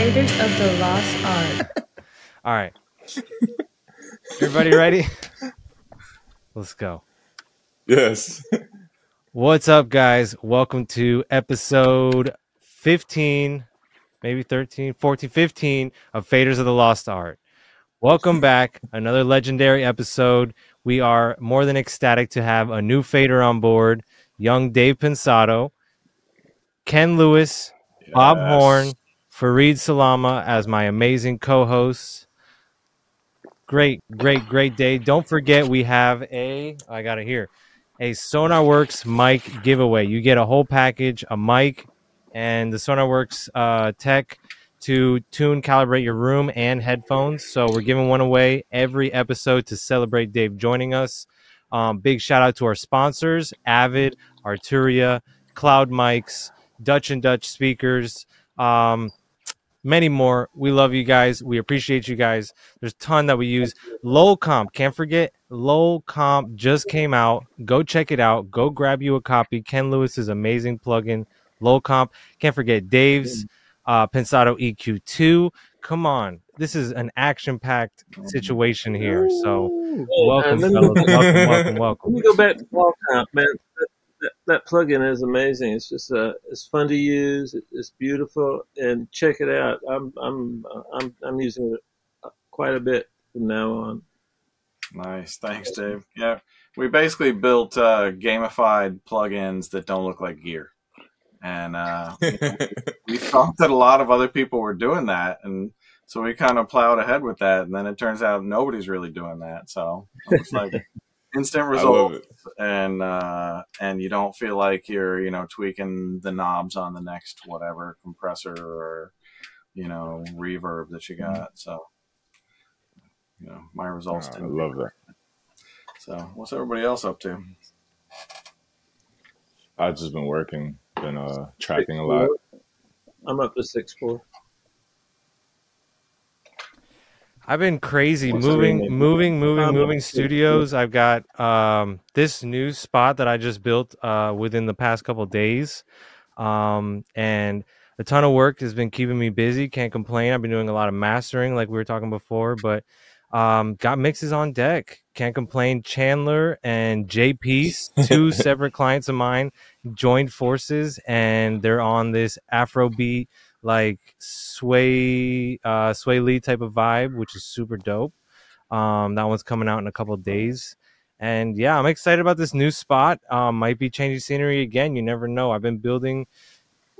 Faders of the Lost Art. All right. Everybody ready? Let's go. Yes. What's up, guys? Welcome to episode 15, maybe 13, 14, 15 of Faders of the Lost Art. Welcome back. Another legendary episode. We are more than ecstatic to have a new fader on board, young Dave Pensado, Ken Lewis, Bob Horn, Fareed Salamah as my amazing co-hosts. Great day. Don't forget we have a SonarWorks mic giveaway. You get a whole package, a mic, and the SonarWorks tech to tune, calibrate your room and headphones. So we're giving one away every episode to celebrate Dave joining us. Big shout out to our sponsors, Avid, Arturia, Cloud Mics, Dutch and Dutch speakers, many more. We love you guys. We appreciate you guys. There's a ton that we use. Low Comp, can't forget, Low Comp just came out. Go check it out. Go grab you a copy. Ken Lewis's amazing plugin, Low Comp. Can't forget Dave's Pensado EQ2. Come on. This is an action-packed situation here. So welcome, fellas. Welcome. Let me go back to Low Comp, man. That plugin is amazing. It's just it's fun to use. It's beautiful, and check it out. I'm using it quite a bit from now on. Nice, thanks, Dave. Yeah, we basically built gamified plugins that don't look like gear, and we thought that a lot of other people were doing that, and so we kind of plowed ahead with that. And then it turns out nobody's really doing that. So it's like instant results, and you don't feel like you're tweaking the knobs on the next whatever compressor or reverb that you got. So my results I love that. So what's everybody else up to? I've just been working, been tracking a lot. I'm up to 6.4. I've been crazy moving studios. I've got this new spot that I just built within the past couple of days, and a ton of work has been keeping me busy. Can't complain. I've been doing a lot of mastering, like we were talking before, but got mixes on deck. Can't complain. Chandler and J Peace, two separate clients of mine, joined forces, and they're on this Afrobeat, like sway Lee type of vibe, which is super dope. That one's coming out in a couple of days, and yeah, I'm excited about this new spot. Might be changing scenery again. You never know. I've been building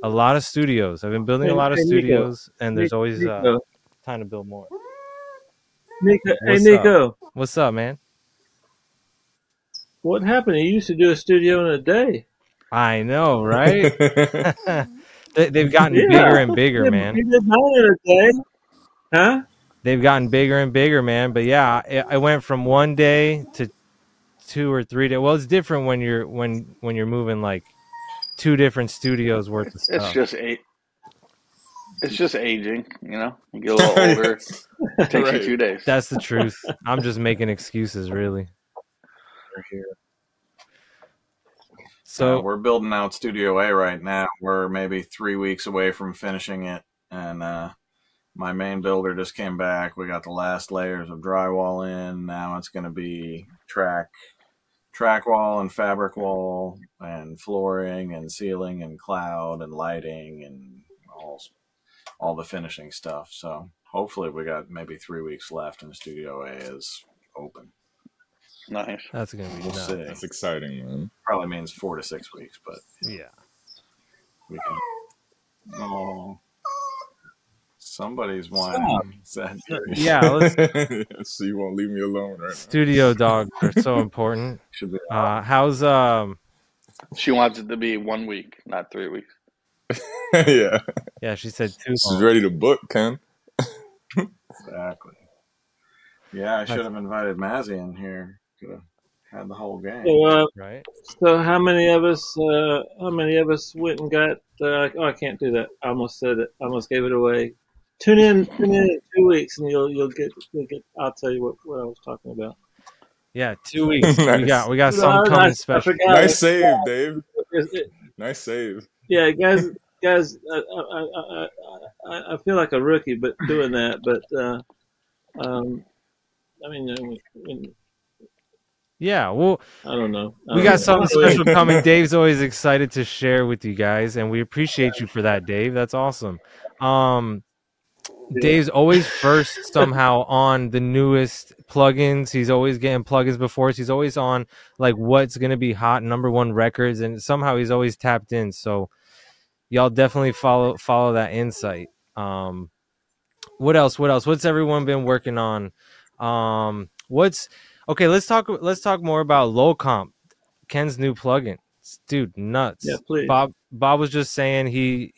a lot of studios. And there's always time to build more. Nico. What's up, man? What happened? You used to do a studio in a day. I know, right? They've gotten bigger and bigger, man. You did 9 in a day, huh? They've gotten bigger and bigger, man. But yeah, I went from 1 day to 2 or 3 days. Well, it's different when you're moving like 2 different studios worth of stuff. It's just aging, You get a little older. It takes you 2 days. That's the truth. I'm just making excuses, really. So we're building out Studio A right now. We're maybe 3 weeks away from finishing it, and my main builder just came back. We got the last layers of drywall in. Now it's going to be track wall and fabric wall and flooring and ceiling and cloud and lighting and all the finishing stuff. So hopefully we got maybe 3 weeks left and Studio A is open. Nice. That's gonna be nuts. That's exciting, man. Probably means 4 to 6 weeks, but yeah, we can. Oh, somebody's whining. Yeah, so you won't leave me alone, right? Studio dogs are so important. How's She wants it to be 1 week, not 3 weeks. Yeah, she said 2. She's ready to book, Ken. Exactly. Yeah, I should have invited Mazzy in here. Could have had the whole game. So, right. So how many of us went and got? I can't do that. I almost said it. I almost gave it away. Tune in in 2 weeks, and you'll get. I'll tell you what I was talking about. Yeah, 2 weeks. Nice. We got something coming special. Nice save, Dave. Nice save. Yeah, guys. guys, I feel like a rookie, but doing that. But I mean, Yeah, well, I don't know. we got something special coming. Dave's always excited to share with you guys, and we appreciate you for that, Dave. That's awesome. Dave's always first somehow on the newest plugins. He's always getting plugins before us. He's always on like what's gonna be hot #1 records, and somehow he's always tapped in. So y'all definitely follow that insight. What else? What's everyone been working on? What's okay? Let's talk more about low comp. Ken's new plugin, dude, nuts. Yeah, please. Bob was just saying he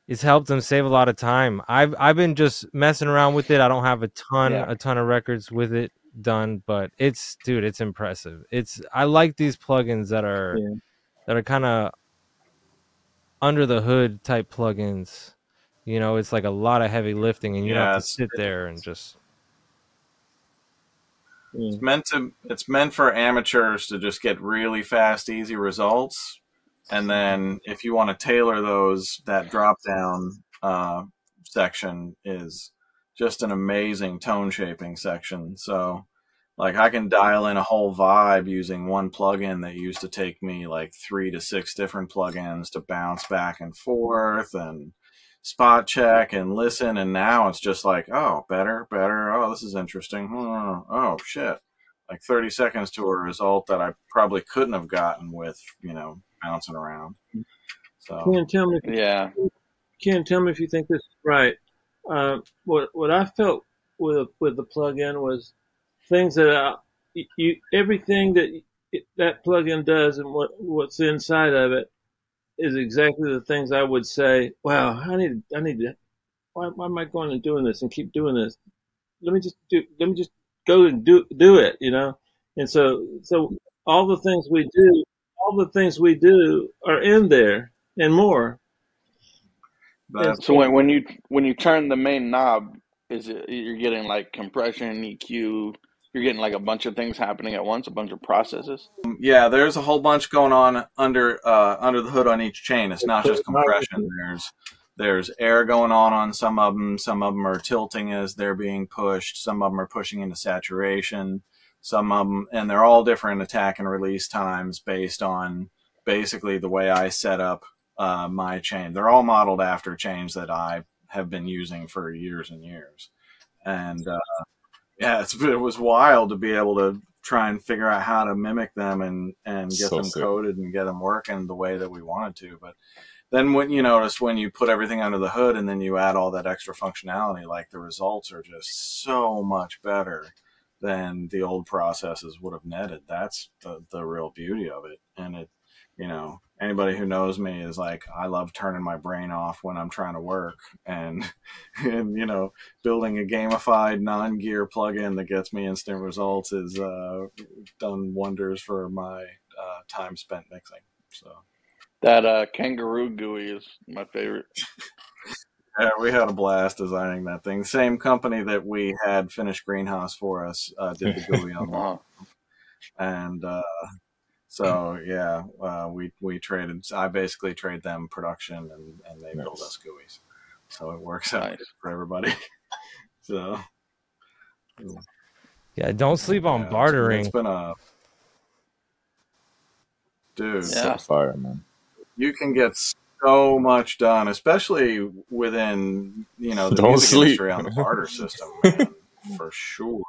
it's helped him save a lot of time. I've been just messing around with it. I don't have a ton of records with it done, but it's impressive. I like these plugins that are kind of under the hood type plugins. You know, it's like a lot of heavy lifting, and you don't have to sit there and just. It's meant for amateurs to just get really fast, easy results, and then if you want to tailor those, that drop down section is just an amazing tone shaping section. So, like, I can dial in a whole vibe using one plugin that used to take me like 3 to 6 different plugins to bounce back and forth and spot check and listen, and now it's just like, oh, better, oh, this is interesting, oh shit, like 30 seconds to a result that I probably couldn't have gotten with, bouncing around. So Ken, tell me if you think this is right. What I felt with the plugin was things that everything that plugin does and what's inside of it is exactly the things I would say, wow, I need to, why am I going and doing this and keep doing this? Let me just go and do it, And so all the things we do are in there and more. So when you turn the main knob, you're getting like compression, EQ, you're getting like a bunch of things happening at once, a bunch of processes? Yeah, there's a whole bunch going on under the hood on each chain. It's not just compression. There's air going on some of them. Some of them are tilting as they're being pushed. Some of them are pushing into saturation. Some of them, and they're all different attack and release times based on basically the way I set up my chain. They're all modeled after chains that I have been using for years and years. And it was wild to be able to try and figure out how to mimic them and get them coded and get them working the way that we wanted to. But then when you put everything under the hood and then you add all that extra functionality, like the results are just so much better than the old processes would have netted. That's the real beauty of it. And it, anybody who knows me is like, I love turning my brain off when I'm trying to work, and building a gamified non-gear plugin that gets me instant results is done wonders for my time spent mixing. So that kangaroo GUI is my favorite. Yeah, we had a blast designing that thing. Same company that we had finish Greenhouse for us did the GUI on that. And so yeah, we traded. I basically trade them production, and they build us GUIs. So it works out for everybody. So yeah, don't sleep on bartering. It's been a dude. So fire, man. You can get so much done, especially within the music industry on the barter system, man, for sure.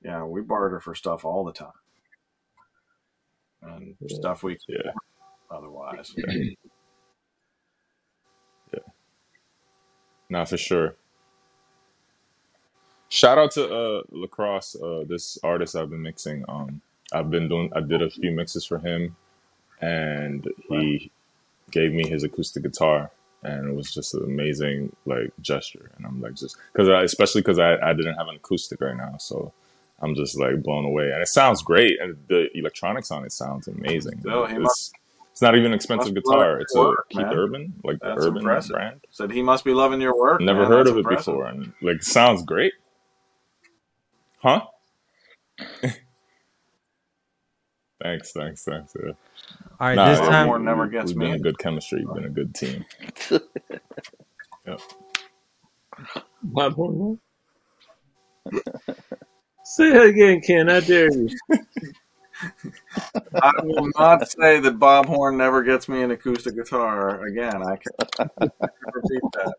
Yeah, we barter for stuff all the time, and stuff we otherwise. Nah, for sure. Shout out to Lacrosse, this artist I've been mixing. I did a few mixes for him, and he gave me his acoustic guitar, and it was just an amazing gesture. And I'm like, especially because I didn't have an acoustic right now, so I'm just like blown away. And it sounds great, and the electronics on it sounds amazing. It's not even an expensive guitar. It's a Keith Urban, the Urban brand. Said he must be loving your work. Never heard of it before, and it sounds great. Huh? Thanks. Yeah. All right, Nah, this yeah, time never gets we've me. been a good chemistry. We've been a good team. Yep. Bob Horn. Say it again, Ken. I dare you. I will not say that Bob Horn never gets me an acoustic guitar again. I can't repeat that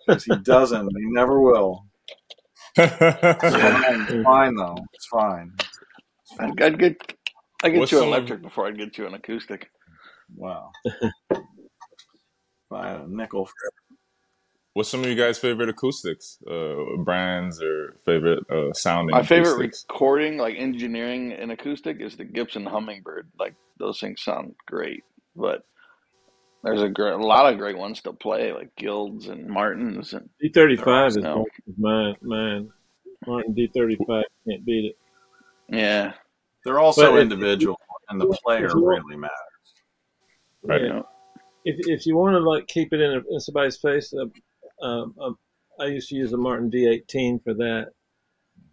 because he doesn't. He never will. It's fine though. It's fine. I'd get What's you some electric before I'd get you an acoustic. Wow. Buy a nickel for it. What's some of you guys' favorite acoustics, brands, or favorite sounding My favorite acoustics? recording, like engineering and acoustic, is the Gibson Hummingbird. Like those things sound great, but there's a lot of great ones to play, like Guilds and Martins and D35 is no. mine. Martin D35, can't beat it. Yeah. They're also But individual, and the player really matters. Right. You know, If you want to like keep it in somebody's face, I used to use a Martin D18 for that.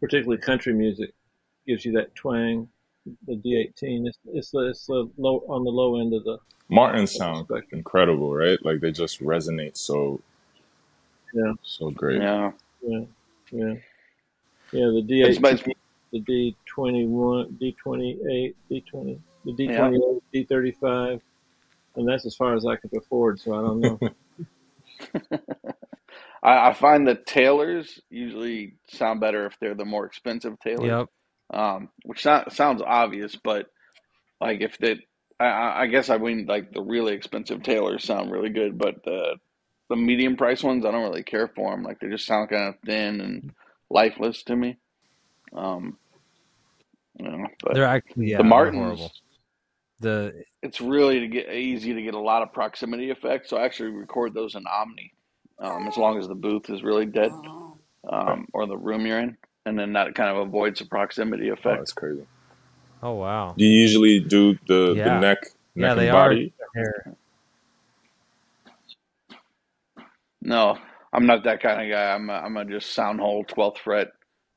Particularly country music gives you that twang. The D18, it's the low on the low end of the Martins sound spectrum. incredible, right? Like they just resonate so great. yeah. The D18, the D21, D28, D20, the D28, D35, and that's as far as I could afford. So I don't know. I find that tailors usually sound better if they're the more expensive tailors. Yep. Which sounds obvious, but like if they, I guess I mean like the really expensive tailors sound really good, but the medium price ones I don't really care for them. Like they just sound kind of thin and lifeless to me. But They're actually the Martins, horrible. It's really easy to get a lot of proximity effects. So I actually record those in Omni, as long as the booth is really dead, or the room you're in, and then that kind of avoids the proximity effect. Oh, that's crazy. Oh wow. Do you usually do the neck and body? No, I'm not that kind of guy. I'm a just sound hole 12th fret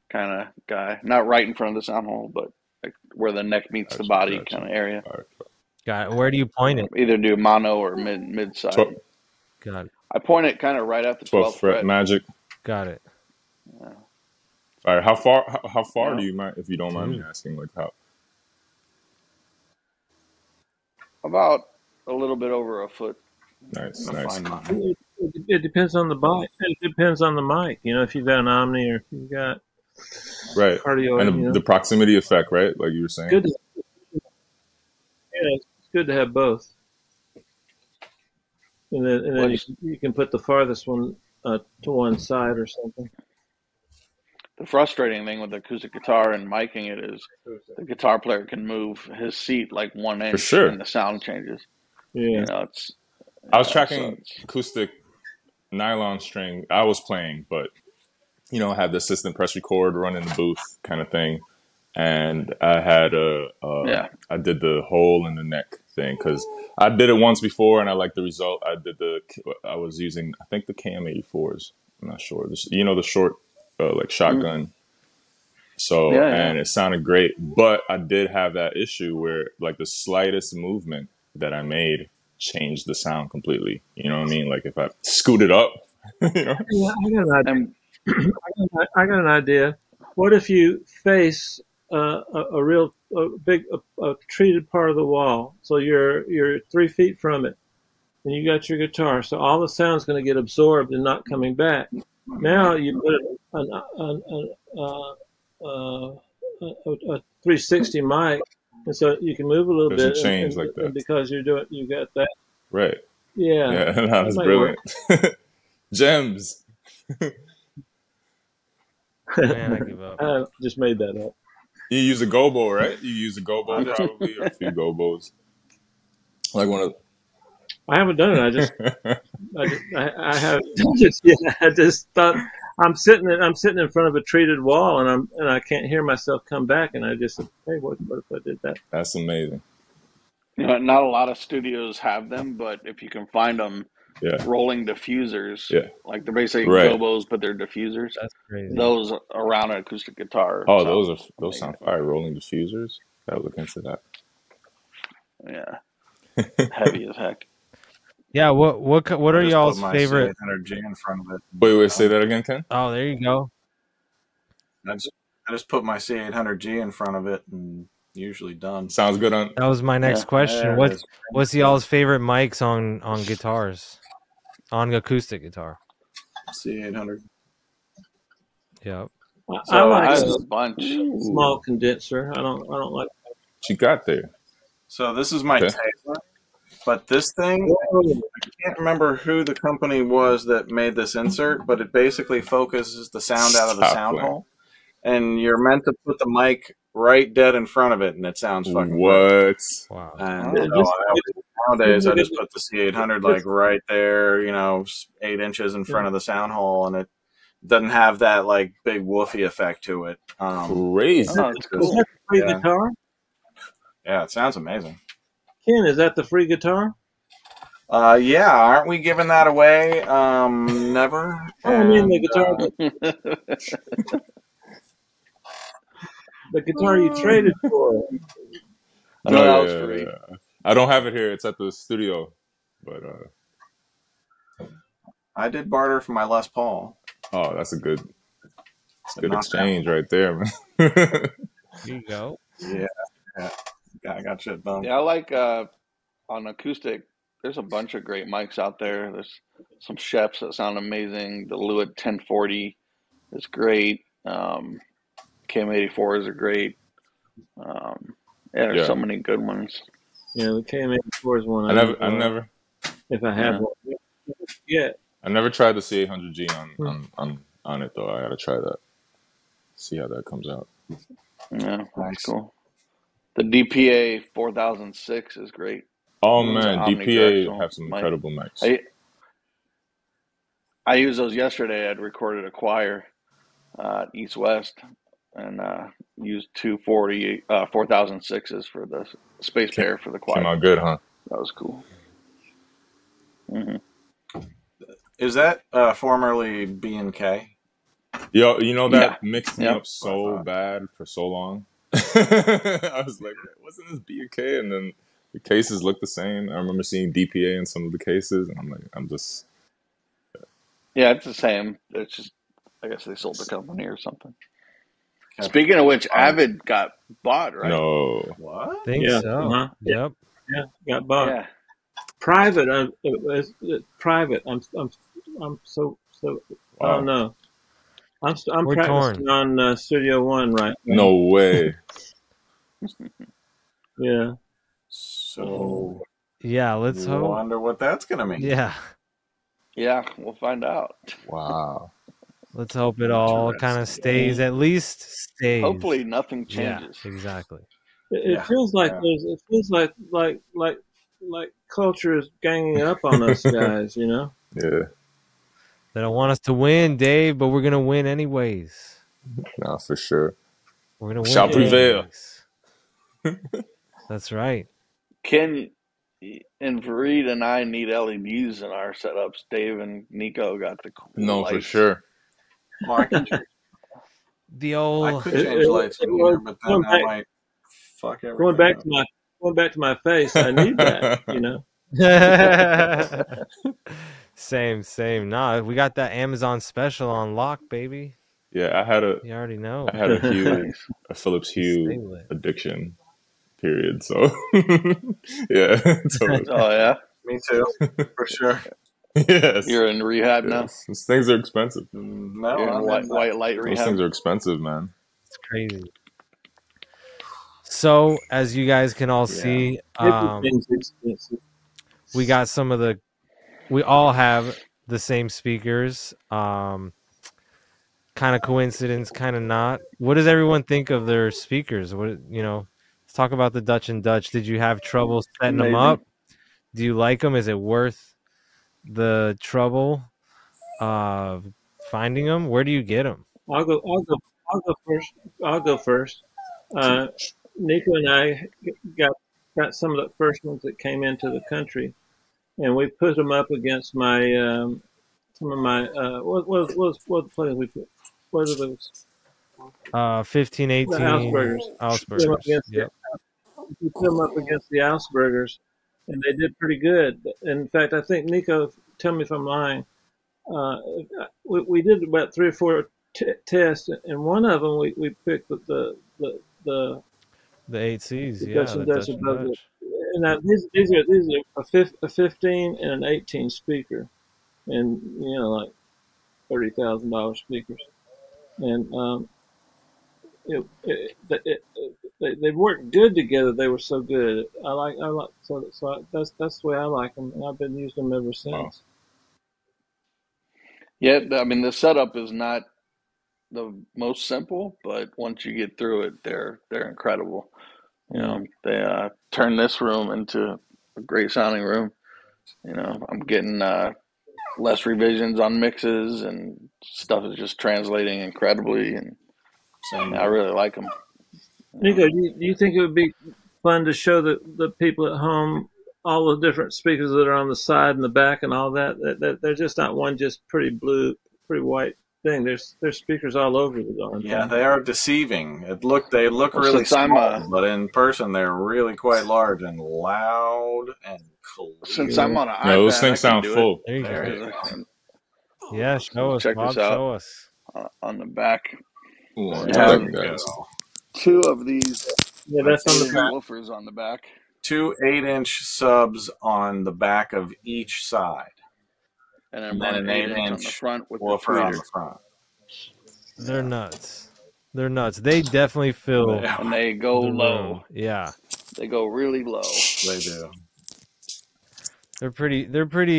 kind of guy. Not right in front of the sound hole, but like where the neck meets the body kind of area. Got it. Where do you point it? Either do mono or mid side. Got it. I point it kind of right at the 12th fret. Magic. Got it. Yeah. All right. How far do you mind, if you don't mind me asking, like how? About a little bit over a foot. Nice. It depends on the mic. It depends on the mic. You know, if you've got an Omni or if you've got cardio, and the proximity effect, right? Like you were saying. It's good to have both. And then you can put the farthest one to one side or something. The frustrating thing with the acoustic guitar and miking it is the guitar player can move his seat like 1 inch and the sound changes. Yeah. You know, I was tracking acoustic nylon string. I was playing, but I had the assistant press record run in the booth kind of thing. And I had I did the hole in the neck thing because I did it once before and I liked the result. I was using, I think, the KM84s. I'm not sure. The short, like shotgun. So, and it sounded great, but I did have that issue where like the slightest movement that I made changed the sound completely. You know what I mean? Like if I scooted up, Yeah, I got an idea. What if you face a real big treated part of the wall, so you're 3 feet from it, and you got your guitar, so all the sound's going to get absorbed and not coming back. Now you put a 360 mic, and so you can move a little bit. Change like that, and because you got that. Right. Yeah. That was brilliant. Gems. Man, I give up. I just made that up. You use a gobo, right? You use a gobo probably, or a few gobos. Like one of. I haven't done it. I have just I just thought I'm sitting in front of a treated wall and I can't hear myself come back, and I just said, hey, what if I did that? That's amazing. Not a lot of studios have them, but if you can find them, rolling diffusers, like they're basically gobos, but they're diffusers. That's crazy. Those around an acoustic guitar. Oh, those sound fire. Rolling diffusers. Gotta look into that. Yeah, heavy as heck. Yeah, what are y'all's favorite? C800G in front of it. Wait, say that again, Ken. Oh, there you go. I just put my C800G in front of it, and usually done. Sounds good on. That was my next question. What's y'all's favorite mics on guitars, on acoustic guitar? C800. Yep. So I like I have a bunch. Small condenser. I don't like. What you got there? So this is my Taylor, but this thing, I can't remember who the company was that made this insert, but it basically focuses the sound out of the sound hole, and you're meant to put the mic right dead in front of it, and it sounds fucking perfect. Wow. And nowadays, I just put the C800 like right there, 8 inches in front of the sound hole, and it doesn't have that like big woofy effect to it. Crazy. Oh, that's cool. Is that the free guitar? Yeah, it sounds amazing. Ken, is that the free guitar? Yeah, aren't we giving that away? Never. I mean the guitar. The guitar you traded for. I know that was free. Yeah. I don't have it here. It's at the studio, but I did barter for my Les Paul. Oh, that's a good exchange right there, man. Here you go. Yeah, I got shit done. Yeah, I like on acoustic. There's a bunch of great mics out there. There's some Sheps that sound amazing. The Lewitt 1040 is great. KM84s are great. There's so many good ones. Yeah, the KM84 is one. I never. If I have one, yeah. I never tried the C800G on it though. I gotta try that. See how that comes out. Yeah, that's cool. The DPA 4006 is great. Oh man, DPA have some incredible mics. I used those yesterday. I'd recorded a choir East West and used two 4006s for the space pair for the choir. Came out good, huh? That was cool. Mm-hmm. Is that formerly B&K? Yo, that mixed me up so bad for so long. I was like, wasn't this B&K? And then the cases look the same. I remember seeing DPA in some of the cases, and I'm like, Yeah, it's the same. It's just, I guess they sold the company or something. Okay. Speaking of which, Avid got bought, right? No. What? Think so. Uh-huh. Yep. Yeah, got bought. Yeah. Private. Private. I'm so. Wow. I don't know. I'm practicing on Studio One right now. No way. Yeah. So. Yeah, let's hope. I wonder what that's gonna mean. Yeah. Yeah, we'll find out. Wow. Let's hope it all kind of stays. At least stays. Hopefully, nothing changes. Yeah, exactly. It feels like it feels like culture is ganging up on us guys. Yeah. They don't want us to win, Dave, but we're gonna win anyways. No, for sure. We're gonna win. Shall prevail. That's right. Ken and Fareed and I need LEDs in our setups. Dave and Nico got the cool lights. For sure. Well, I could change lights in here, but then I might fuck everything. Going back to my face, I need that, Same. Nah, we got that Amazon special on lock, baby. Yeah, you already know. I had a Philips Hue addiction period, so yeah. Totally. Oh yeah, me too, for sure. Yes, you're in rehab now. Those things are expensive. No, you're in white light rehab. Those things are expensive, man. It's crazy. So, as you guys can all see, we got we all have the same speakers. Kind of coincidence, kind of not. What does everyone think of their speakers? Let's talk about the Dutch and Dutch. Did you have trouble setting them up? Do you like them? Is it worth the trouble of finding them? Where do you get them? I'll go first. Nico and I got some of the first ones that came into the country, and we put them up against my some of my what the players we put? What are those? 15, 18. Ausbergers. Ausbergers. Yep. we put them up against the Ausbergers, and they did pretty good. In fact, I think Nico, tell me if I'm lying. We did about 3 or 4 tests, and one of them we picked the 8Cs, the yeah, Dutch the and Dutch Dutch and above it. Dutch. And now these are a 15 and an 18 speaker, and like $30,000 speakers, and they worked good together. They were so good. I like so that's the way I like them, and I've been using them ever Wow. since. Yeah, I mean the setup is not the most simple, but once you get through it, they're incredible. They turn this room into a great sounding room. I'm getting less revisions on mixes, and stuff is just translating incredibly, and I really like them. Nico, do you think it would be fun to show the people at home all the different speakers that are on the side and the back and all that? That they're just not one just pretty blue, pretty white thing. There's speakers all over the darn thing. Yeah, they are deceiving. They look Well, really since I'm small, but in person they're really quite large and loud and clear. since I'm on an iPad, No, those I things can sound do full. There you go. it. Yeah, show us, Check Bob. this out. Show us. On the back. Ooh, on It top, has guys. 2 of these Yeah, that's on the 8-inch back. woofers on the back. 2 8-inch subs on the back of each side, And then and then one an 8-inch on the 8-inch front with the woofer on tweeter. the front. They're nuts. They're nuts. They definitely fill And they go the low. room. Yeah, They go really low. They do. they're pretty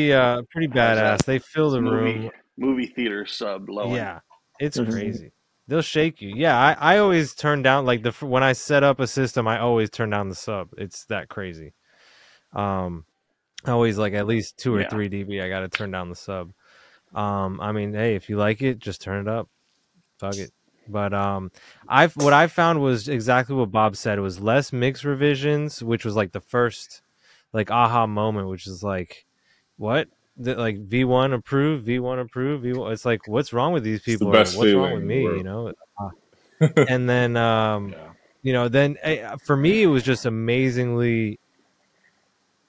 badass. They fill the room. Movie theater sub low end. Yeah, it's crazy. They'll shake you. Yeah, I always turn down when I set up a system, I always turn down the sub. It's that crazy. I always at least 2 or 3 dB. I got to turn down the sub. I mean, hey, if you like it, just turn it up. Fuck it. But what I found was exactly what Bob said. It was less mix revisions, which was the first aha moment, which is what? V1 approved, V1 approved, V1. It's what's wrong with these people? It's the best What's wrong with feeling me? And then then for me it was just amazingly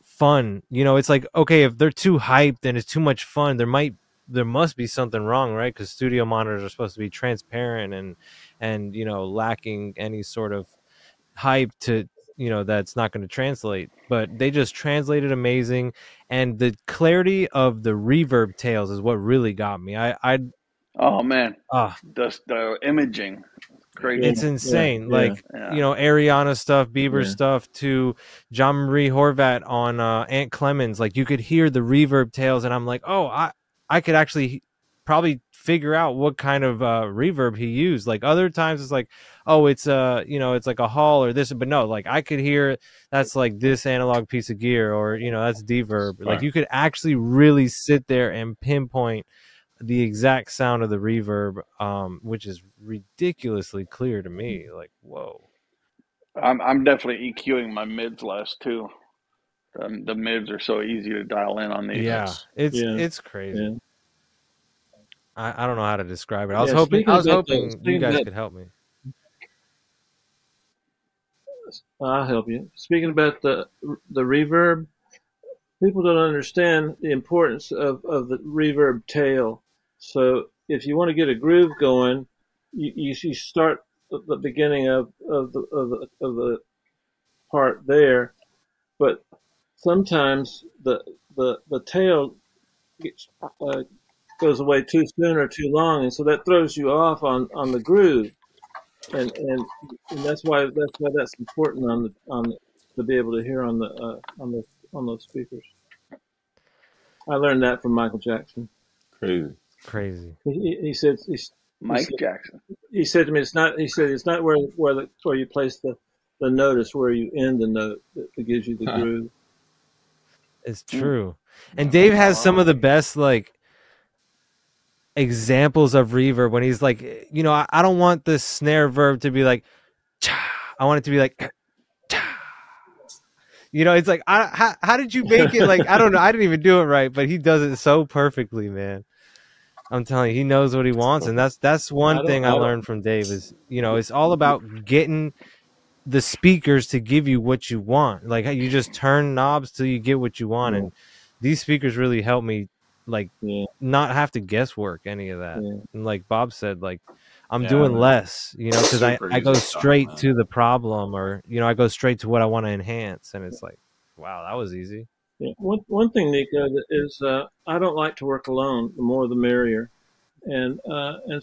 fun. It's okay, if they're too hyped and it's too much fun, there must be something wrong, right? Because studio monitors are supposed to be transparent and lacking any sort of hype to that's not going to translate. But they just translated amazing, and the clarity of the reverb tails is what really got me. Oh man, the imaging, crazy. It's insane. Ariana stuff, Bieber stuff, to John Marie Horvat on Aunt Clemens. You could hear the reverb tails, and I'm I could actually probably figure out what kind of reverb he used. Other times it's it's it's a Hall or this, but no, I could hear that's this analog piece of gear, or that's deverb. Right. You could actually really sit there and pinpoint the exact sound of the reverb, which is ridiculously clear to me. Whoa. I'm definitely EQing my mids less too. The mids are so easy to dial in on these. Yeah, it's crazy. Yeah. I don't know how to describe it. I was hoping you guys could help me. I'll help you. Speaking about the reverb, people don't understand the importance of the reverb tail. So if you want to get a groove going, you start at the beginning of the part there, but sometimes the tail gets, goes away too soon or too long, and so that throws you off on the groove, and that's why that's important to be able to hear on those speakers. I learned that from Michael Jackson. Crazy. He said Jackson. He said to me, it's not where you place the note, it's where you end the note that gives you the groove. It's true. And Dave has some of the best examples of reverb when he's I don't want the snare verb to be cha. I want it to be cha. It's how did you make it? I don't know. I didn't even do it right, but he does it so perfectly, man. I'm telling you, he knows what he wants, and that's one thing I learned from Dave is, it's all about getting the speakers to give you what you want. Like you just turn knobs till you get what you want, and these speakers really help me like not have to guesswork any of that. And like Bob said, like I'm doing less, you know, because I go straight to the problem, or you know, I go straight to what I want to enhance, and it's like, wow, that was easy. Yeah. One thing, Nico, is I don't like to work alone. The more the merrier. And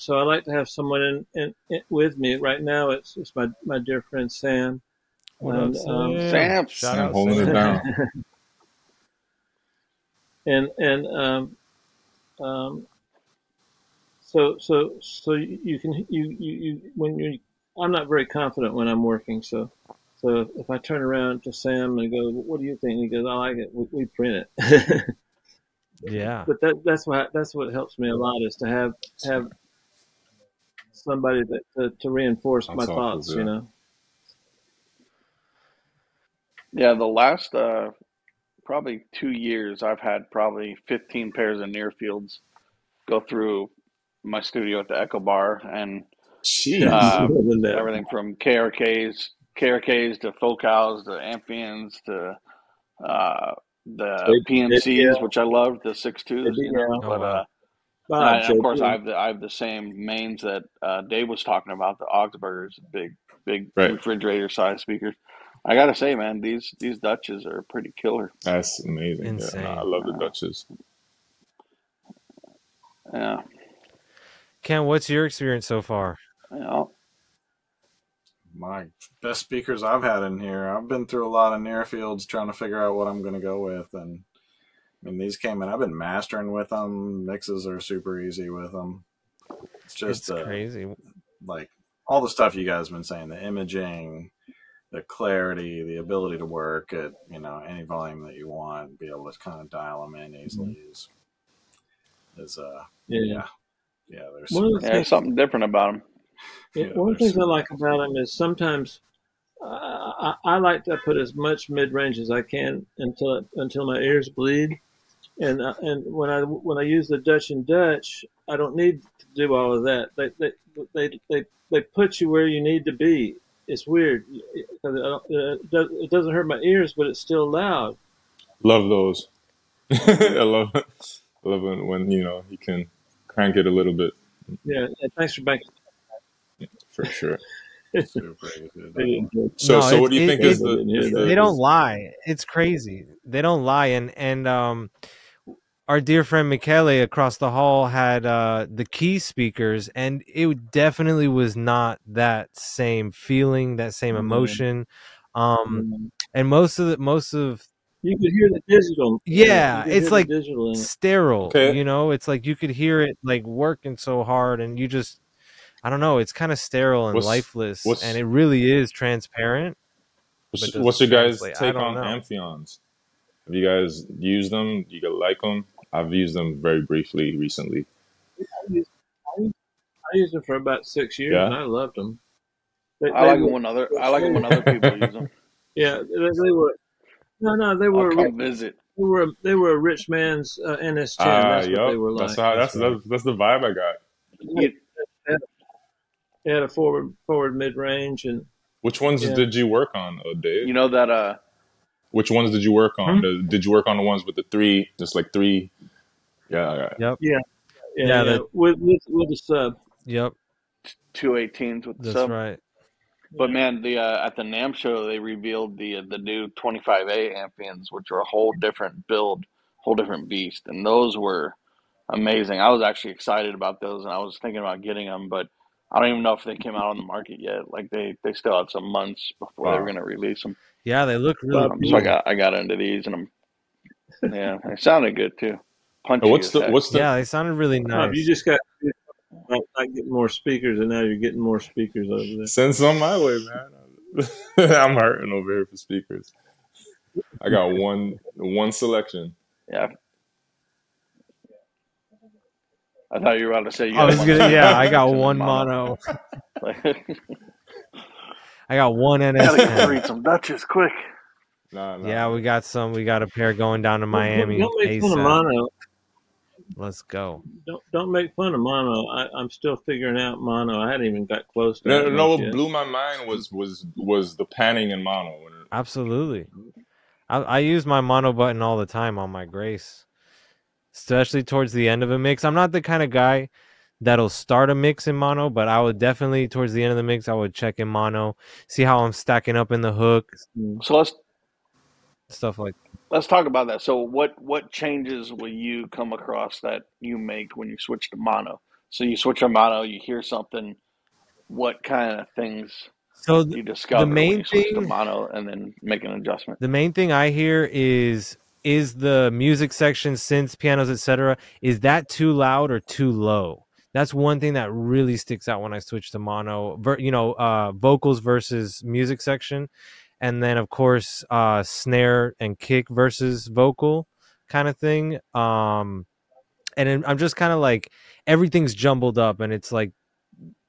so I like to have someone in with me. Right now, it's my dear friend Sam. What up, Sam? Sam? Shout out, holding Sam. it down. So you can when you I'm not very confident when I'm working. So if I turn around to Sam and go, "What do you think?" And he goes, "I like it. We print it." Yeah. But that's what helps me a lot, is to have somebody to reinforce my thoughts, you know. Yeah, the last probably 2 years, I've had probably 15 pairs of near fields go through my studio at the Echo Bar, and everything from KRKs to Focals to Amphions to the PMCs, which I loved, the 6.2s, you know. But and of course, I have the same mains that Dave was talking about, the Augsburgers, big refrigerator size speakers. I gotta say, man, these Dutches are pretty killer. That's amazing. Insane. Yeah, I love the Dutches. Yeah. Ken, what's your experience so far? Yeah. My best speakers I've had in here. I've been through a lot of near fields trying to figure out what I'm going to go with, and I mean, these came in. I've been mastering with them. Mixes are super easy with them. It's just crazy. Like all the stuff you guys have been saying, the imaging, the clarity, the ability to work at, you know, any volume that you want, be able to kind of dial them in easily there's something different about them. One of the things I like about them is sometimes I like to put as much mid range as I can until my ears bleed, and when I use the Dutch and Dutch, I don't need to do all of that. They put you where you need to be. It's weird because it doesn't hurt my ears, but it's still loud. Love those. I love it when you know you can crank it a little bit. Yeah, thanks for backing. For sure. So what do you think is they don't lie. It's crazy. They don't lie, and our dear friend Michele across the hall had the key speakers, and it definitely was not that same feeling, that same emotion. And most of you could hear the digital. Yeah, it's like digital sterile. Okay. You know, it's like you could hear it like working so hard, and you just, I don't know, it's kind of sterile and lifeless, and it really is transparent. What's your guys' take on Amphions? Have you guys used them? Do you like them? I've used them very briefly recently. I used them for about 6 years, and I loved them. I like them when other people use them. Yeah, they were. No, they were. I'll come visit. They were a rich man's NS10. That's what they were like. That's the vibe I got. They had a forward mid range, and which ones did you work on, Dave? You know that. Which ones did you work on? Did you work on the ones with the three? Just like three. Yeah. Yep. Yeah. With the sub. Yep. 218s with the sub. That's right. But man, the at the NAMM show they revealed the new 25A Amphions, which are a whole different build, whole different beast, and those were amazing. I was actually excited about those, and I was thinking about getting them, but I don't even know if they came out on the market yet. Like they still had some months before they were going to release them. Yeah, they look really. So I got into these, and they sounded good too. Punchy. What's the? Yeah, they sounded really nice. You just got. Like getting more speakers, and now you're getting more speakers over there. Send some my way, man. I'm hurting over here for speakers. I got one selection. Yeah. I thought you were about to say you. I got one mono. I got one NS. Gotta read some Dutches quick. Nah. Yeah, we got some. We got a pair going down to Miami. Don't make fun of mono. Let's go. Don't make fun of mono. I'm still figuring out mono. I hadn't even got close to No, Atmos what yet. blew my mind was the panning in mono. Absolutely. I use my mono button all the time on my Grace, especially towards the end of a mix. I'm not the kind of guy that'll start a mix in mono, but I would definitely towards the end of the mix, I would check in mono, see how I'm stacking up in the hook, So stuff like that. let's talk about that. So what changes will you come across that you make when you switch to mono? So you switch to mono, you hear something. What kind of things So do you the discover when main you switch to thing, mono and then make an adjustment? the main thing I hear is the music section, synths, pianos, etc. Is that too loud or too low? That's one thing that really sticks out when I switch to mono. Vocals versus music section, and then of course snare and kick versus vocal kind of thing. And I'm just kind of like everything's jumbled up, and it's like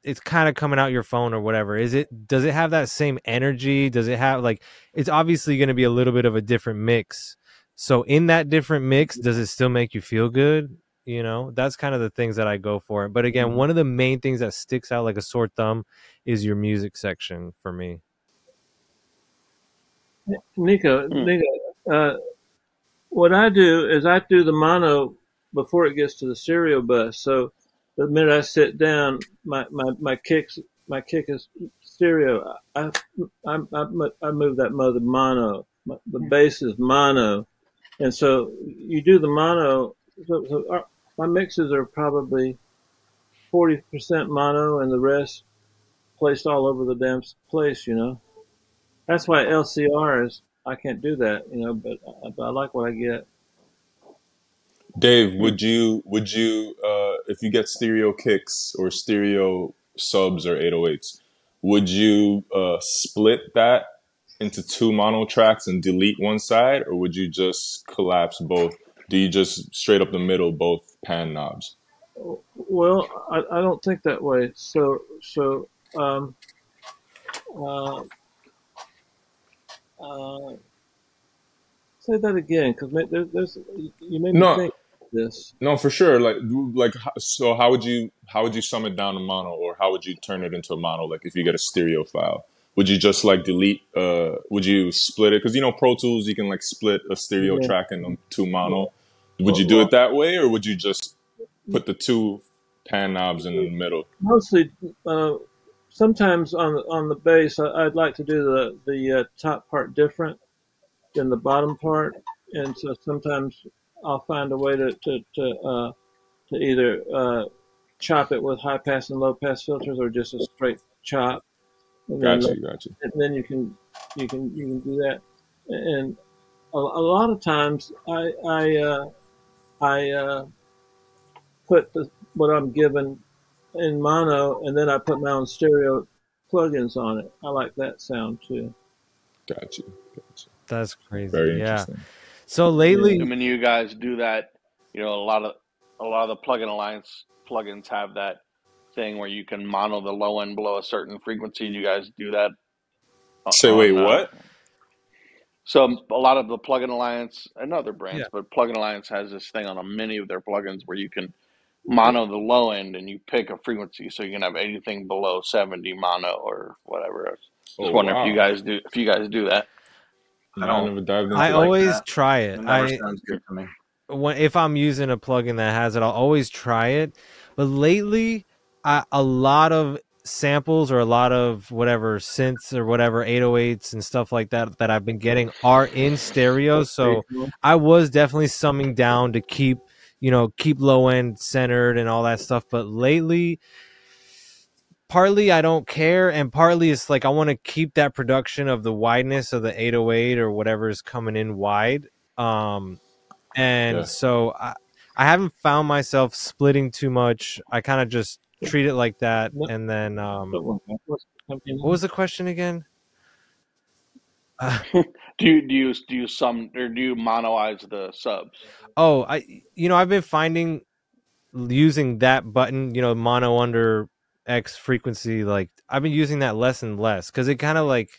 it's kind of coming out your phone or whatever. Does it have that same energy? Does it have like it's obviously going to be a little bit of a different mix. So in that different mix, does it still make you feel good? You know, that's kind of the things that I go for. But again, one of the main things that sticks out like a sore thumb is your music section for me. Nico, what I do is I do the mono before it gets to the stereo bus. So the minute I sit down, my kick is stereo. I move that mother mono. The bass is mono, and so you do the mono. My mixes are probably 40% mono, and the rest placed all over the damn place. You know, that's why LCR is. I can't do that, you know, but I like what I get. Dave, would you if you get stereo kicks or stereo subs or 808s, would you split that into two mono tracks and delete one side, or would you just collapse both? Do you just straight up the middle both pan knobs? Well, I don't think that way. Um, uh, uh, say that again, because you made me No, think of this. no, for sure. So how would you sum it down to mono, or how would you turn it into a mono? Like if you get a stereo file, would you just like delete? Would you split it? Because you know Pro Tools, you can like split a stereo Yeah, track into two mono. Would you do well, it that way, or would you just put the two pan knobs in the middle? mostly, sometimes on the bass, I'd like to do the top part different than the bottom part, and so sometimes I'll find a way to either chop it with high pass and low pass filters, or just a straight chop, and then Got you. you can do that. And a lot of times I put what I'm given in mono, and then I put my own stereo plugins on it. I like that sound too. Got you. That's crazy. Very Yeah. interesting. So lately, When you guys do that, you know, a lot of the plugin alliance plugins have that thing where you can mono the low end below a certain frequency. You guys do that Say, wait, on what? so a lot of the plugin alliance and other brands, yeah. but plugin alliance has this thing on many of their plugins where you can mono the low end and you pick a frequency, so you can have anything below 70 mono or whatever. Just Oh wondering if you wow! guys do that. I never dived I into that. always try it. It never sounds good to me. If I'm using a plugin that has it, I'll always try it. But lately, a lot of samples or a lot of whatever synths or whatever 808s and stuff like that that I've been getting are in stereo. So I was definitely summing down to keep low end centered and all that stuff. But lately, partly I don't care, and partly it's like I want to keep that production of the wideness of the 808 or whatever is coming in wide. And Yeah. so I haven't found myself splitting too much. I kind of just treat it like that. No, And then what what was the question again? Do you sum or do you monoize the subs? Oh, I've been finding using that button, mono under X frequency, like I've been using that less and less because it kind of like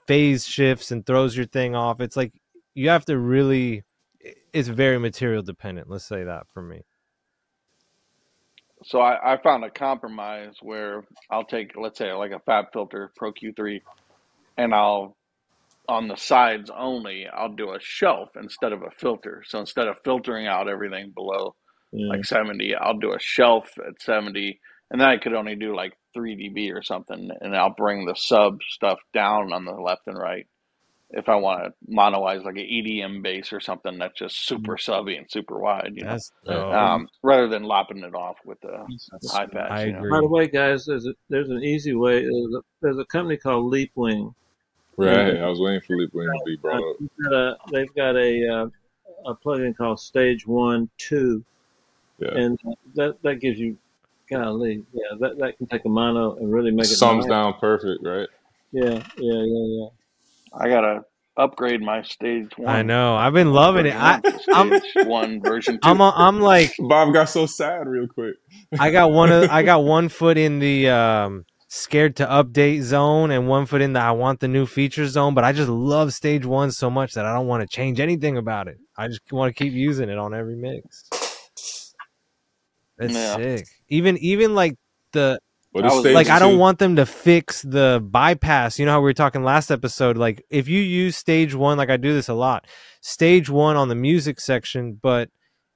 phase shifts and throws your thing off. It's like you have to really, it's very material dependent. Let's say that for me. So I found a compromise where I'll take, let's say, like a Fab Filter Pro Q3, and I'll on the sides only, I'll do a shelf instead of a filter. So instead of filtering out everything below like 70, I'll do a shelf at 70, and then I could only do like 3 dB or something, and I'll bring the sub stuff down on the left and right if I want to monoize like an EDM bass or something that's just super subby and super wide, That's dope. rather than lopping it off with the high pass. I agree. By the way, guys, there's an easy way. There's a company called Leapwing. Right, I was waiting for Leapwing to be brought up. They've got a plugin called Stage 1, 2, and that gives you, golly, that can take a mono and really make it sums nice. down perfect, right? Yeah. I gotta upgrade my Stage 1. I know. I've been loving it. Stage 1 version 2. I'm like, Bob got so sad real quick. I got one foot in the scared to update zone and one foot in the I want the new feature zone, but I just love Stage 1 so much that I don't want to change anything about it. I just want to keep using it on every mix. It's sick. Even like the I don't want them to fix the bypass. You know how we were talking last episode? Like if you use Stage 1, like I do this a lot, Stage 1 on the music section, but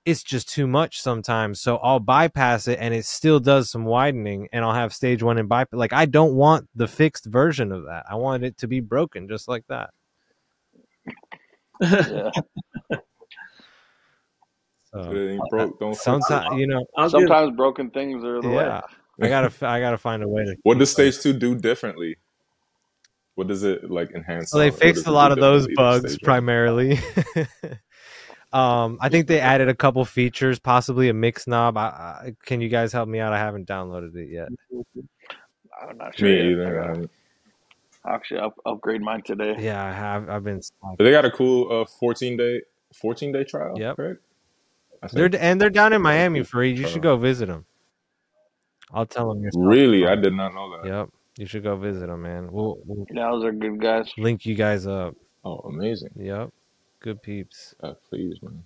it's just too much sometimes. So I'll bypass it and it still does some widening and I'll have Stage 1 and bypass. Like I don't want the fixed version of that. I want it to be broken just like that. Yeah. Sometimes, you know, sometimes broken things are the way. I gotta find a way to. What does Stage 2 do differently? What does it like enhance? So they fixed a lot of those bugs primarily. I think they added a couple features, possibly a mix knob. Can you guys help me out? I haven't downloaded it yet. I'm not sure. Me either. Actually, I'll upgrade mine today. Yeah, I have. I've been. But they got a cool 14-day trial. Yep. Correct? They're down in Miami, Fareed. You should go visit them. I'll tell them. Really, I did not know that. Yep, you should go visit them, man. We'll those are good guys. Link you guys up. Oh, amazing. Yep, good peeps. Please, man.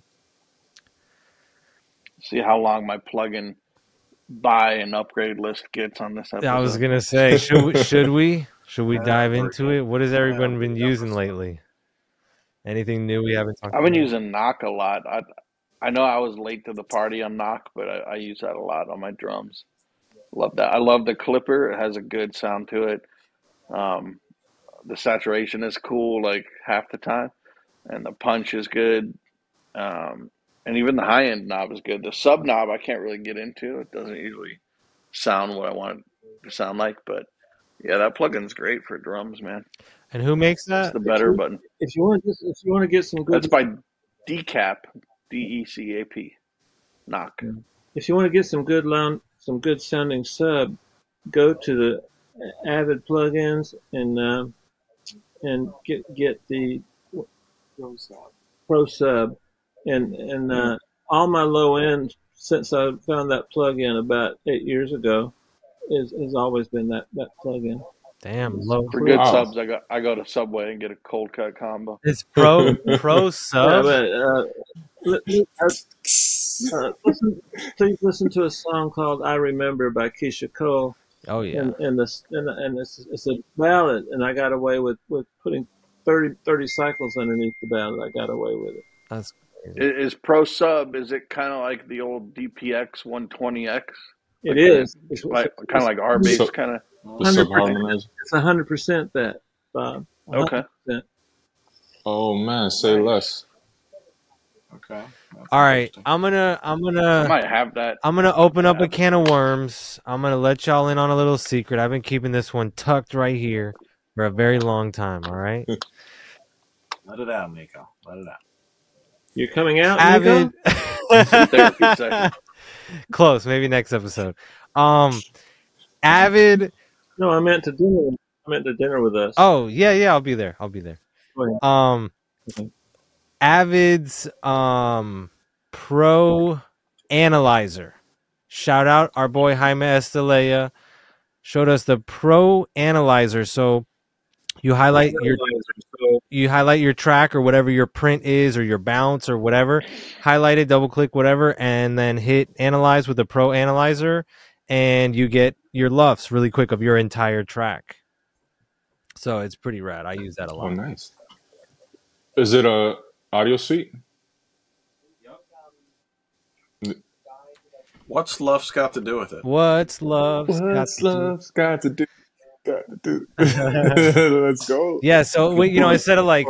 See how long my plugin buy and upgrade list gets on this episode. I was gonna say, should we dive into it? What has everyone been using lately? Anything new we haven't talked about? I've been using Knock a lot. I know I was late to the party on Knock, but I use that a lot on my drums. Love that. I love the clipper. It has a good sound to it. The saturation is cool like half the time, and the punch is good. And even the high end knob is good. The sub knob I can't really get into. It doesn't usually sound what I want it to sound like, but yeah, that plugin's great for drums, man. And who makes that? It's the better button. If you want to get some good, that's by Decap, DECAP, Knock. If you want to get some good sounding sub, go to the Avid plugins and get the Pro Sub, and all my low end since I found that plugin about 8 years ago has always been that plugin. Damn, low. For good subs, I go to Subway and get a cold cut combo. It's Pro Sub. Please listen to a song called "I Remember" by Keisha Cole. Oh yeah, and it's a ballad, and I got away with putting 30 cycles underneath the ballad. I got away with it. That's crazy. Is Pro Sub? Is it kind of like the old DPX 120X? It is. It's kind of like our bass kind of. It's 100% that, Bob. 100%. Okay. Oh man, say less. Okay. All right, I might have that. I'm gonna open up a can of worms. I'm gonna let y'all in on a little secret. I've been keeping this one tucked right here for a very long time. All right. Let it out, Nico. Let it out. You're coming out, Avid. Nico? Close. Maybe next episode. Avid. No, I meant to dinner. I meant to dinner with us. Oh yeah. I'll be there. Okay. Avid's Pro Analyzer. Shout out our boy Jaime Estelea. Showed us the Pro Analyzer. So You highlight your track or whatever your print is, or your bounce or whatever. Highlight it, double click whatever, and then hit analyze with the Pro Analyzer, and you get your LUFs really quick of your entire track. So it's pretty rad. I use that a lot. Oh, nice. Is it a audio suite? What's LUFs got to do with it? What's LUFs got to do? Let's go. Yeah, so instead of like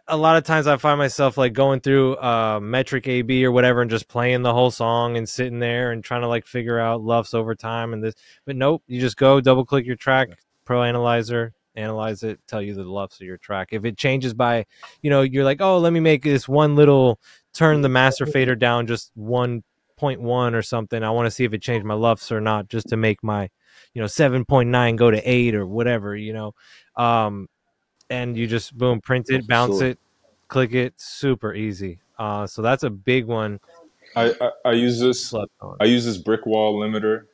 a lot of times I find myself like going through metric AB or whatever and just playing the whole song and sitting there and trying to like figure out LUFs over time and this, but nope, you just go double click your track, Pro Analyzer, analyze it, tell you the LUFs of your track. If it changes by, you're like, oh, let me make this one little, turn the master fader down just 1.1 or something. I want to see if it changed my LUFs or not, just to make my 7.9 go to 8 or whatever, and you just boom, print it, bounce it, click it, super easy. So that's a big one. I use this brick wall limiter.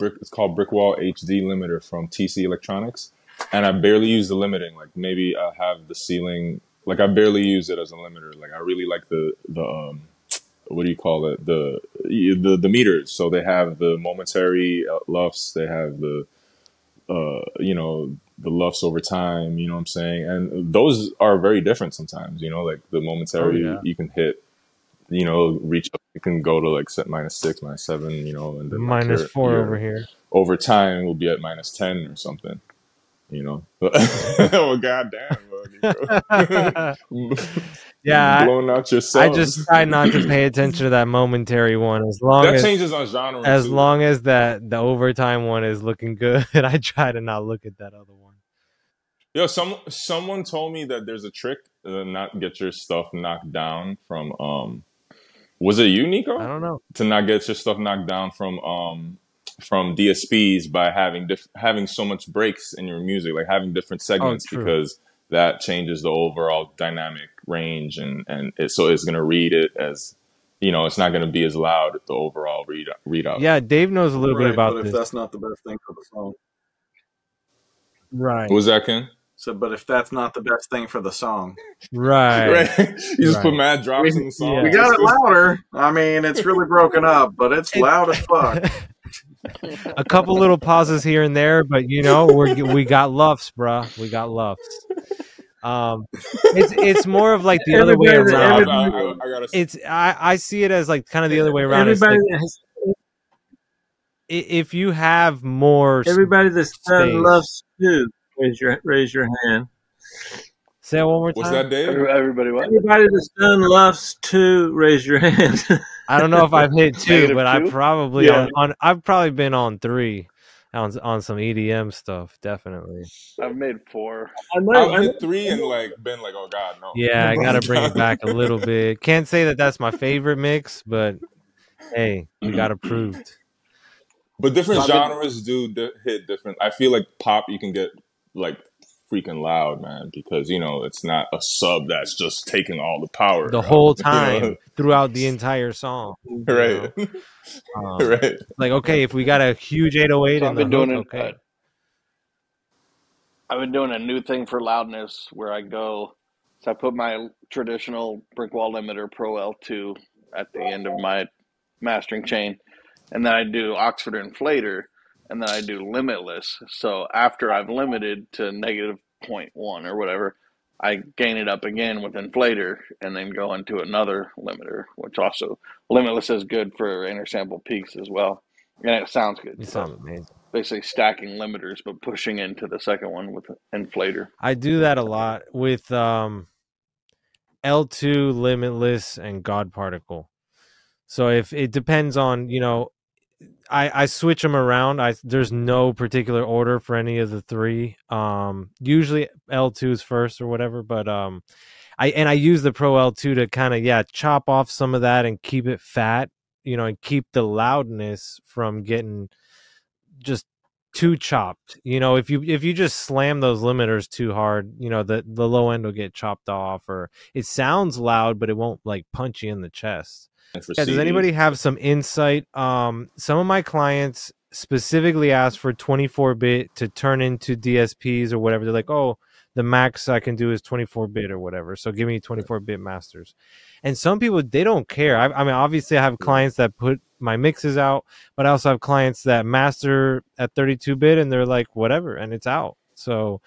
It's called brick wall HD limiter from TC Electronics, and I barely use the limiting. Like maybe I have the ceiling. Like I barely use it as a limiter. Like I really like the what do you call it? The meters. So they have the momentary LUFs. They have the the LUFs over time. You know what I'm saying? And those are very different sometimes. Like the momentary, you can hit. Reach up. You can go to like set -6, -7. And then -4 over here. Over time, we'll be at -10 or something. Oh goddamn! Yeah, blowing out your subs. I just try not to pay attention to that momentary one that changes on genre. As long as the overtime one is looking good, I try to not look at that other one. Yo, someone told me that there's a trick to not get your stuff knocked down from. Was it you, Nico? I don't know. To not get your stuff knocked down from DSPs by having so much breaks in your music, like having different segments, because that changes the overall dynamic range, and so it's going to read it as, it's not going to be as loud, the overall readout. Yeah, Dave knows a little bit about but this. If that's not the best thing for the song. Right. What was that, Ken? So, but if that's not the best thing for the song. Right. You just put mad drops in the song. Yeah. We got it louder. I mean, it's really broken up, but it's loud as fuck. A couple little pauses here and there, but we got LUFs, bruh. We got LUFs. It's more of like the other way around. I see it as like kind of the other way around. Everybody if you have more, everybody that's done LUFs too, raise your hand. Say it one more time. What's that, Dave? Everybody that's done LUFs too, raise your hand. I don't know if I've hit 2, but I probably I've probably been on 3 on some EDM stuff, definitely. I've made 4. I've hit 3 and like been like, oh god, no. Yeah, I gotta bring it back a little bit. Can't say that that's my favorite mix, but hey, we got approved. But different genres do hit different. I feel like pop, you can get like freaking loud, man, because it's not a sub that's just taking all the power the whole time throughout the entire song. Right. Right. Like, okay, if we got a huge 808 so in the hook, okay. I've been doing a new thing for loudness where I put my traditional brick wall limiter Pro L2 at the end of my mastering chain, and then I do Oxford inflator, and then I do limitless. So after I've limited to -0.1 or whatever, I gain it up again with inflator and then go into another limiter, which also limitless is good for intersample peaks as well. And it sounds good. It sounds amazing. Basically stacking limiters, but pushing into the second one with inflator. I do that a lot with L2, limitless, and God particle. So if it depends on, I switch them around. There's no particular order for any of the 3. Usually L2 is first or whatever, but I use the Pro L2 to kind of chop off some of that and keep it fat, and keep the loudness from getting just too chopped. If you just slam those limiters too hard, the low end will get chopped off, or it sounds loud but it won't like punch you in the chest. Yeah, does anybody have some insight? Some of my clients specifically ask for 24-bit to turn into DSPs or whatever. They're like, oh, the max I can do is 24-bit or whatever. So give me 24-bit masters. And some people, they don't care. I mean, obviously I have clients that put my mixes out, but I also have clients that master at 32-bit and they're like, whatever, and it's out. So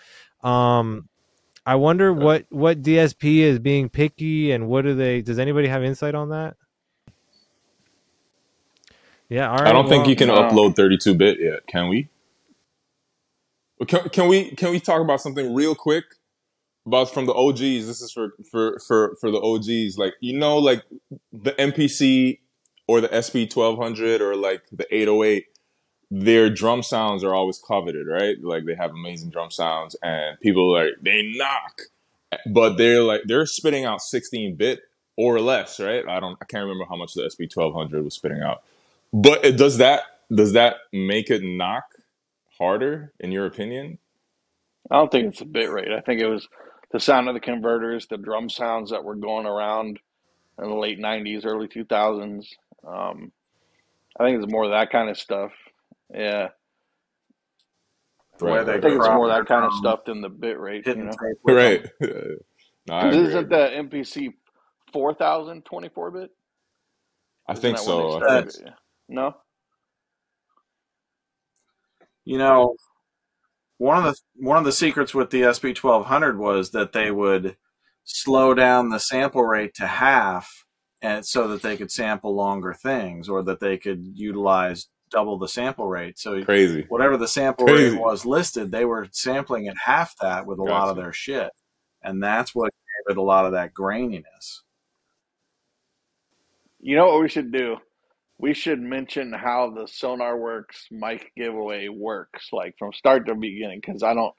I wonder what DSP is being picky, and what does anybody have insight on that? Yeah, all right. I don't think you can no. upload 32-bit yet, can we? Can we talk about something real quick about from the OGs? This is for the OGs, like, you know, like the MPC or the SP1200 or like the 808. Their drum sounds are always coveted, right? Like they have amazing drum sounds, and people like they knock, but they're spitting out 16-bit or less, right? I can't remember how much the SP1200 was spitting out, but does that make it knock harder in your opinion? I don't think it's a bit rate. I think it was the sound of the converters, the drum sounds that were going around in the late 90s, early 2000s. I think it's more of that kind of stuff. Yeah. The way they I think it's more that kind of from stuff than the bit rate, you know? tape with Right. them. No, I agree. Isn't the MPC 4000 24-bit? I think so. No? You know, one of the secrets with the SP1200 was that they would slow down the sample rate to half, and so that they could sample longer things, or that they could utilize double the sample rate. So Crazy. whatever the sample rate was listed, they were sampling at half that with a lot of their shit, and that's what gave it a lot of that graininess. You know what we should do? We should mention how the SonarWorks mic giveaway works, like from start to beginning, because I don't.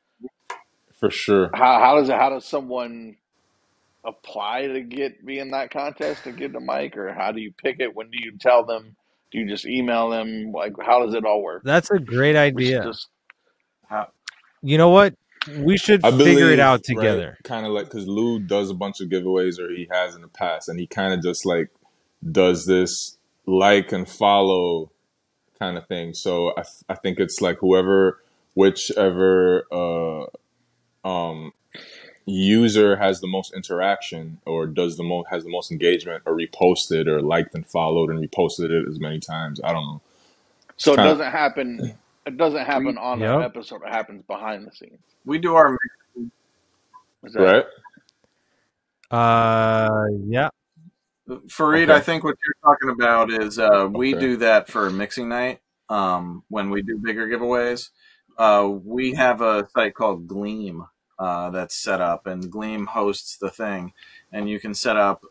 For sure. How does someone apply to be in that contest to get the mic, or how do you pick it? When do you tell them? Do you just email them? Like, how does it all work? That's a great idea. Just, you know what? We should figure it out together. Right? Kind of like, because Lou does a bunch of giveaways, or he has in the past, and he kind of just like does this like and follow kind of thing. So I think it's like whichever user has the most interaction, or has the most engagement, or reposted or liked and followed and reposted it as many times. I don't know. So it doesn't happen. It doesn't happen on Yep. an episode. It happens behind the scenes. We do our Right. Yeah. Fareed, Okay. I think what you're talking about is we do that for mixing night when we do bigger giveaways. We have a site called Gleam that's set up, and Gleam hosts the thing, and you can set up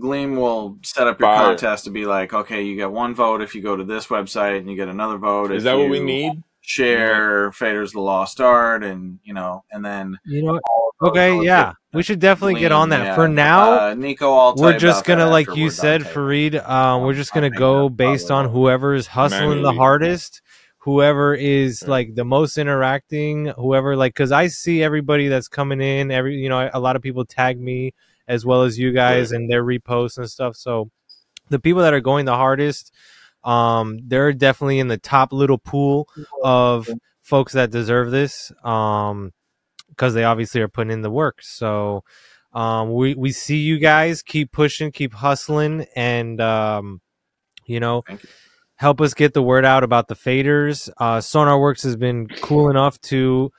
Gleam will set up your contest to be like, okay, you get one vote if you go to this website, and you get another vote if Is that what we need? Share FADERS The Lost Art, and and then okay, yeah, we should definitely get on that. For now, Nico, we're just gonna, like you said, Fareed, we're just gonna go based on whoever is hustling the hardest, whoever is like the most interacting, whoever, like, because I see everybody that's coming in, a lot of people tag me as well as you guys and their reposts and stuff. So the people that are going the hardest, they're definitely in the top little pool of folks that deserve this, because they obviously are putting in the work. So we see you guys. Keep pushing, keep hustling, and help us get the word out about the faders. SonarWorks has been cool enough to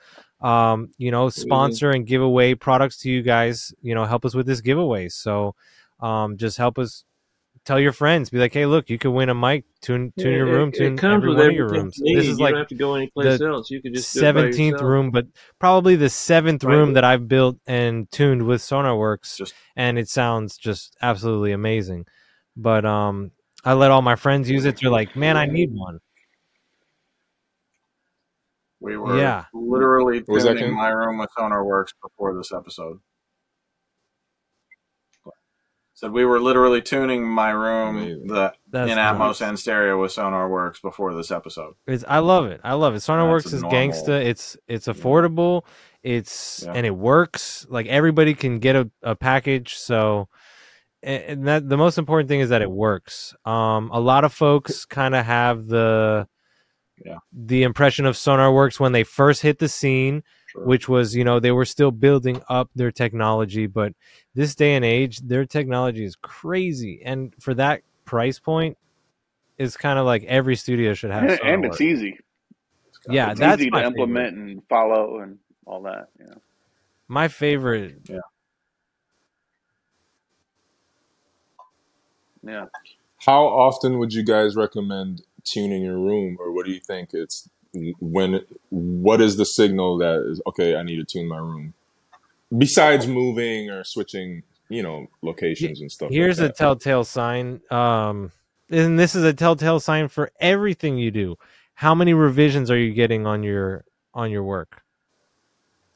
sponsor and give away products to you guys. Help us with this giveaway. So just help us. Tell your friends. Be like, hey, look, you can win a mic. Tune your room. Tune every one of your rooms. This is like, you don't have to go anyplace else. You can just 17th room, but probably the 7th room that I've built and tuned with SonarWorks, and it sounds just absolutely amazing. But I let all my friends use it. They're like, man, I need one. We were literally Was tuning my room with SonarWorks before this episode. So we were literally tuning my room in Atmos and stereo with SonarWorks before this episode. I love it. SonarWorks is gangsta. It's affordable. And it works. Like, everybody can get a package. So, and that the most important thing is that it works. A lot of folks kind of have the the impression of SonarWorks when they first hit the scene, which was, they were still building up their technology, but this day and age, their technology is crazy. And for that price point, it's kind of like every studio should have SonarWorks. And it's easy. Yeah, it's that's easy my to implement favorite. and follow and all that. My favorite. Yeah. How often would you guys recommend tuning your room, or what do you think it's what is the signal that is okay, I need to tune my room besides moving or switching, locations and stuff? Here's like a telltale sign. And this is a telltale sign for everything you do. How many revisions are you getting on your work?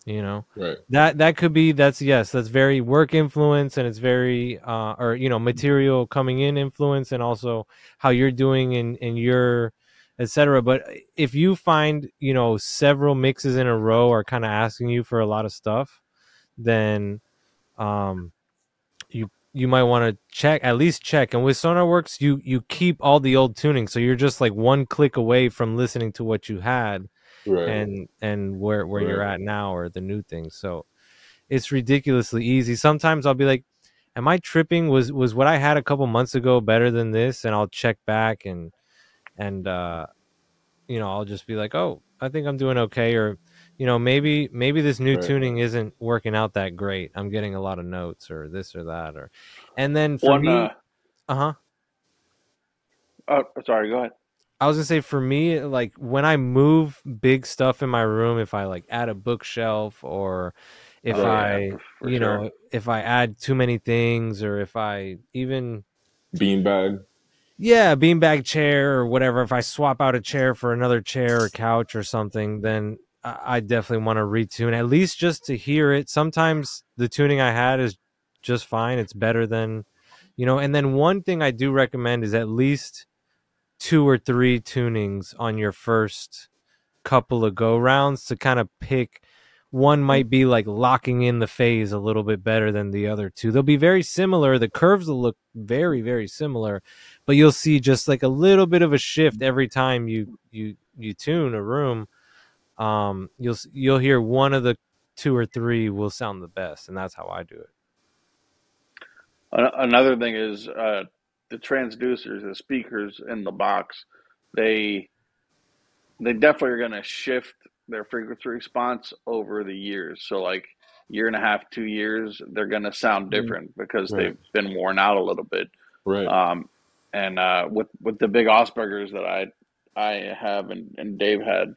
Right. That could be, that's very work influence, and it's very material coming in influence, and also how you're doing in your etc. But if you find several mixes in a row are kind of asking you for a lot of stuff, then you might want to at least check. And with SonarWorks, you keep all the old tuning, so you're just like one click away from listening to what you had, and where you're at now, or the new thing. So it's ridiculously easy. Sometimes I'll be like, am I tripping? Was what I had a couple months ago better than this? And I'll check back, and I'll just be like, oh, I think I'm doing okay. Or maybe this new tuning isn't working out that great. I'm getting a lot of notes, or this or that, and then for me, Oh, sorry, go ahead. I was gonna say, for me, like when I move big stuff in my room, if I like add a bookshelf, or if if I add too many things, or if I even beanbag chair or whatever, if I swap out a chair for another chair or couch or something, then I definitely want to retune, at least just to hear it. Sometimes the tuning I had is just fine. It's better than, and then one thing I do recommend is at least 2 or 3 tunings on your first couple of go rounds to kind of pick. One might be like locking in the phase a little bit better than the other two. They'll be very similar. The curves will look very, very similar, but you'll see just like a little bit of a shift every time you tune a room. You'll hear one of the 2 or 3 will sound the best, and that's how I do it. Another thing is the transducers, the speakers in the box. They definitely are going to shift their frequency response over the years. So like year and a half, 2 years, they're going to sound different because they've been worn out a little bit. Right. And with the big Aspergers that I have and Dave had,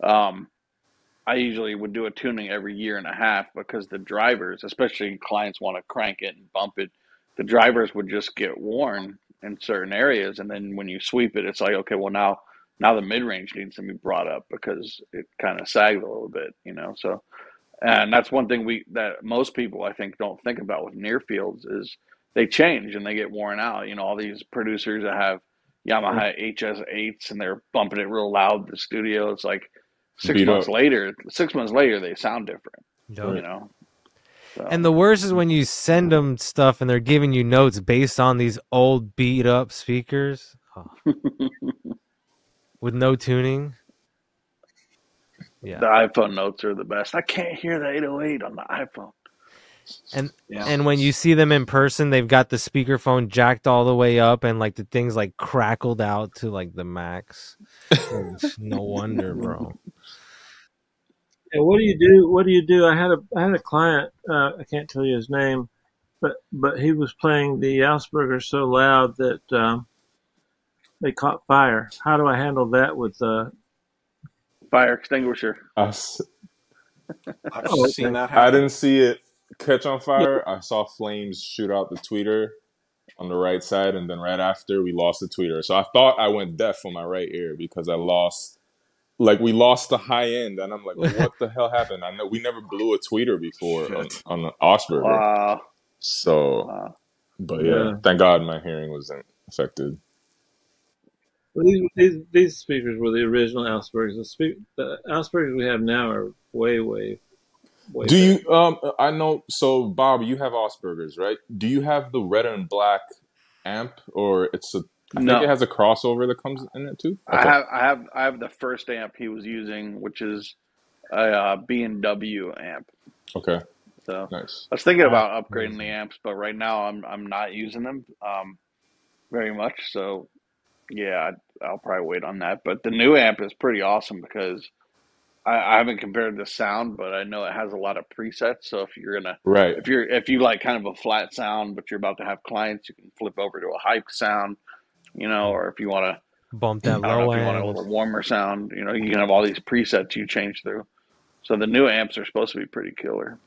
I usually would do a tuning every year and a half, because the drivers, especially clients want to crank it and bump it, the drivers would just get worn in certain areas. And then when you sweep it, it's like, okay, well now the mid-range needs to be brought up because it kind of sagged a little bit, so, and that's one thing that most people I think don't think about with near fields is they change and they get worn out. All these producers that have Yamaha HS8s and they're bumping it real loud in the studio. It's like 6 months later they sound different, So. And the worst is when you send them stuff and they're giving you notes based on these old beat up speakers. With no tuning. Yeah. The iPhone notes are the best. I can't hear the 808 on the iPhone. And when you see them in person, they've got the speakerphone jacked all the way up, and like the things like crackled out to like the max. No wonder, bro. Yeah, what do you do? What do you do? I had a client. I can't tell you his name, but he was playing the Asperger so loud that they caught fire. How do I handle that with fire extinguisher? I've seen that happen. I didn't see it catch on fire. I saw flames shoot out the tweeter on the right side, and then right after we lost the tweeter. So I thought I went deaf on my right ear because we lost the high end, and I'm like, what the hell happened? I know we never blew a tweeter before on the Asperger. Wow. So, but yeah, thank God my hearing wasn't affected. Well, these speakers were the original Aspergers. The Aspergers we have now are way Do you? I know. So, Bob, you have Asperger's, right? Do you have the red and black amp, or it's a I think it has a crossover that comes in it too. Okay. I have the first amp he was using, which is a B&W amp. Okay. So Nice. I was thinking about upgrading the amps, but right now I'm not using them very much. So yeah, I'll probably wait on that. But the new amp is pretty awesome because I haven't compared the sound, but I know it has a lot of presets. So if you're gonna Right. if you like kind of a flat sound, but you're about to have clients, you can flip over to a hype sound, or if you want to bump that I don't know low if you want end. a little warmer sound, you can have all these presets you change through. So the new amps are supposed to be pretty killer.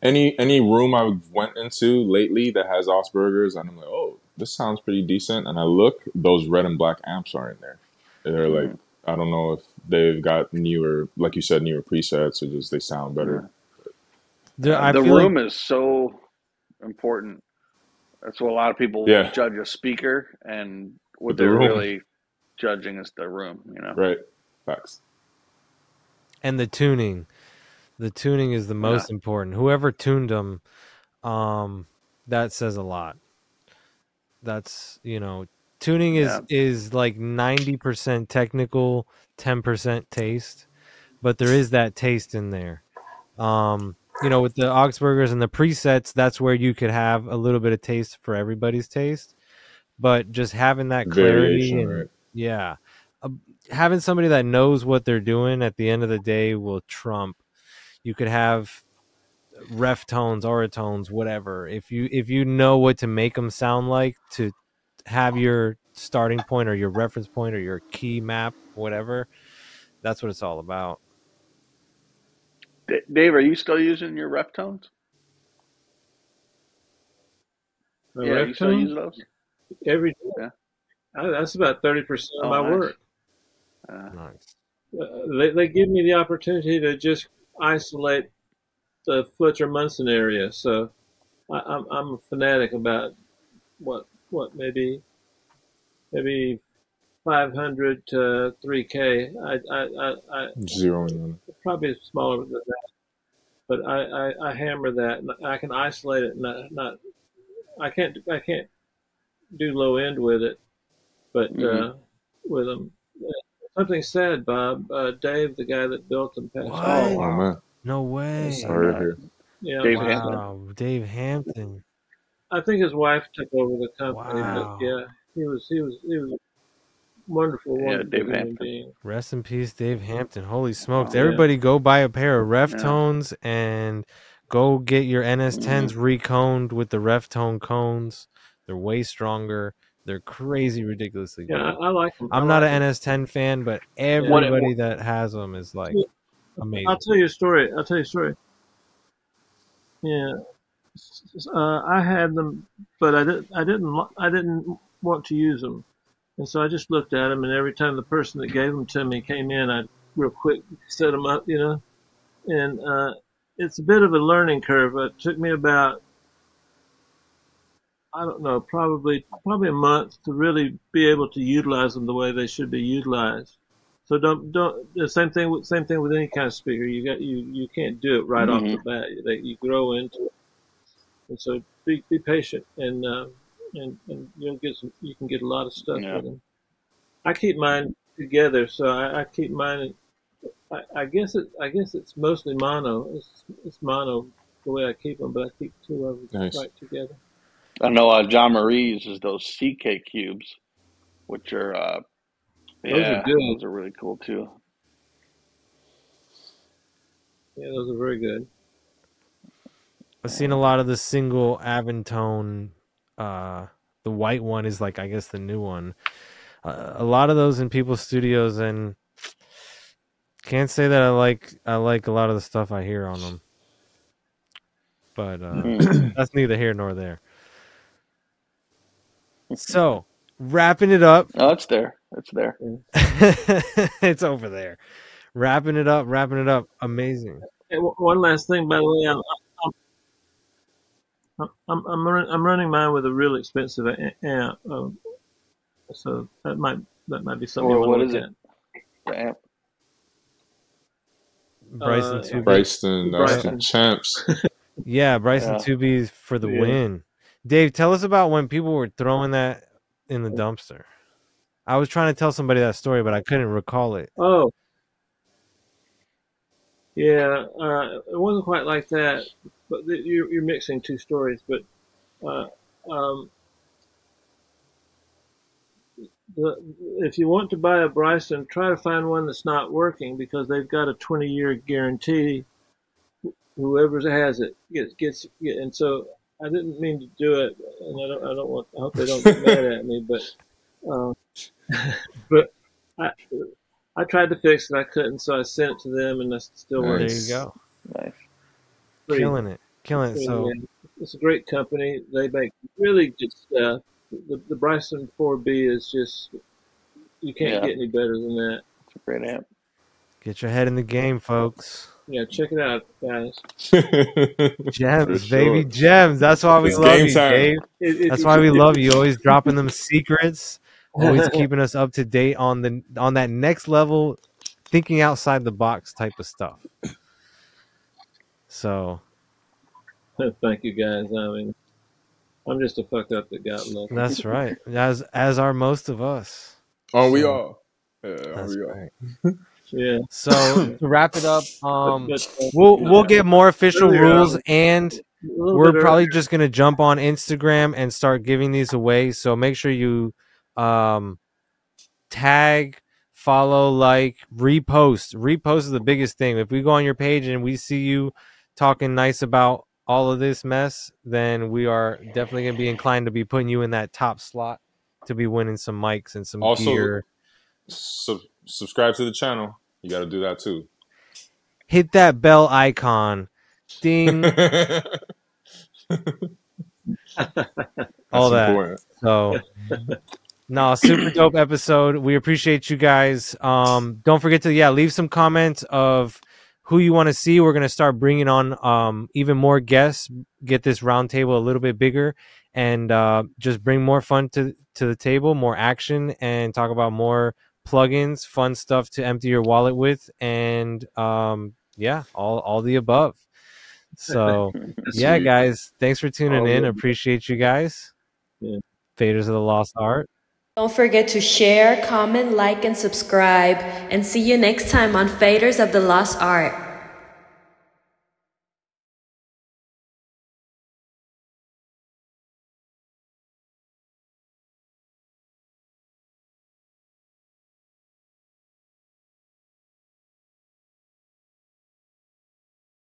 Any room I went into lately that has Asperger's, and I'm like, oh, this sounds pretty decent. And I look, those red and black amps are in there. They're like, I don't know if they've got newer, like you said, newer presets, or just they sound better. The room is so important. That's what a lot of people judge a speaker, and what they're really judging is the room. Right. Facts. And the tuning. The tuning is the most important. Whoever tuned them, that says a lot. That's, tuning is like 90% technical, 10% taste, but there is that taste in there. With the Augsburgers and the presets, that's where you could have a little bit of taste for everybody's taste, but just having that clarity and having somebody that knows what they're doing at the end of the day will trump. You could have ref tones, oratones, whatever. If you know what to make them sound like, to have your starting point or your reference point or your key map, whatever, that's what it's all about. Dave, are you still using your ref tones? You still use those? Every day. Yeah. That's about 30% of my work. Nice. They give me the opportunity to just isolate the Fletcher Munson area, so I'm a fanatic about what maybe 500 to 3K. I zeroing probably smaller than that, but I hammer that, and I can isolate it. Not I can't do low end with it, but with them. Something sad, Bob. Dave, the guy that built them, passed away. Oh man. No way. Sorry to hear. Yeah, Dave Hampton. Dave Hampton. I think his wife took over the company, Wow. but yeah, he was a wonderful Dave human Hampton. being. Rest in peace, Dave Hampton. Holy smokes. Everybody go buy a pair of ref tones and go get your NS10s reconed with the ref tone cones. They're way stronger. They're crazy, ridiculously good. Yeah, I like them. I'm not an NS10 fan, but everybody that has them is like amazing. I'll tell you a story. Yeah, I had them, but I didn't want to use them, and so I just looked at them. And every time the person that gave them to me came in, I real quick set them up, and it's a bit of a learning curve. It took me about, I don't know, probably a month to really be able to utilize them the way they should be utilized. So don't the same thing with any kind of speaker. You can't do it right off the bat. You grow into it, and so be patient, and you'll get you can get a lot of stuff with them. I keep mine together, so I keep mine. I guess it's mostly mono. It's mono the way I keep them, but I keep two of them right together. I know John Marie uses those CK cubes, which are those are good. Those are really cool too. Yeah, those are very good. I've seen a lot of the single Aventone. The white one is like, I guess, the new one. A lot of those in people's studios, and can't say that I like a lot of the stuff I hear on them. But that's neither here nor there. So, wrapping it up. Oh, it's there. It's there. It's over there. Wrapping it up. Amazing. Hey, one last thing, by the way, I'm running mine with a real expensive amp, so that might be something you want to look at. The amp. Bryson Champs. Yeah, Bryson 2B for the win. Dave, tell us about when people were throwing that in the dumpster. I was trying to tell somebody that story, but I couldn't recall it. Oh, yeah. It wasn't quite like that, but you're mixing two stories. But uh, um, if you want to buy a Bryson, try to find one that's not working because they've got a 20-year guarantee. Whoever has it gets. And so I didn't mean to do it, and I hope they don't get mad at me, but but I tried to fix it. I couldn't, so I sent it to them, and that's still working. There you go. Nice. Killing it. So it's a great company. They make really good stuff. The Bryson 4B is just, you can't get any better than that. It's a great amp. Get your head in the game, folks. Yeah, check it out, guys. Gems, baby, gems. That's why we love you, Dave. That's why we love you. Always dropping them secrets. Always keeping us up to date on that next level, thinking outside the box type of stuff. So, thank you, guys. I mean, I'm just a fuck up that got lucky. That's right. As are most of us. Oh, we are. Yeah, that's right. Yeah. So to wrap it up, we'll get more official rules, and we're probably just gonna jump on Instagram and start giving these away. So make sure you tag, follow, like, repost. Repost is the biggest thing. If we go on your page and we see you talking nice about all of this mess, then we are definitely gonna be inclined to be putting you in that top slot to be winning some mics and some gear. Subscribe to the channel. You got to do that too. Hit that bell icon. Ding. All that. Important. So, no, super dope episode. We appreciate you guys. Don't forget to leave some comments of who you want to see. We're going to start bringing on even more guests, get this round table a little bit bigger, and just bring more fun to the table, more action, and talk about more plugins, fun stuff to empty your wallet with, and all the above. So guys, thanks for tuning in. Appreciate you guys. Faders of the Lost Art. Don't forget to share, comment, like, and subscribe, and see you next time on Faders of the Lost Art.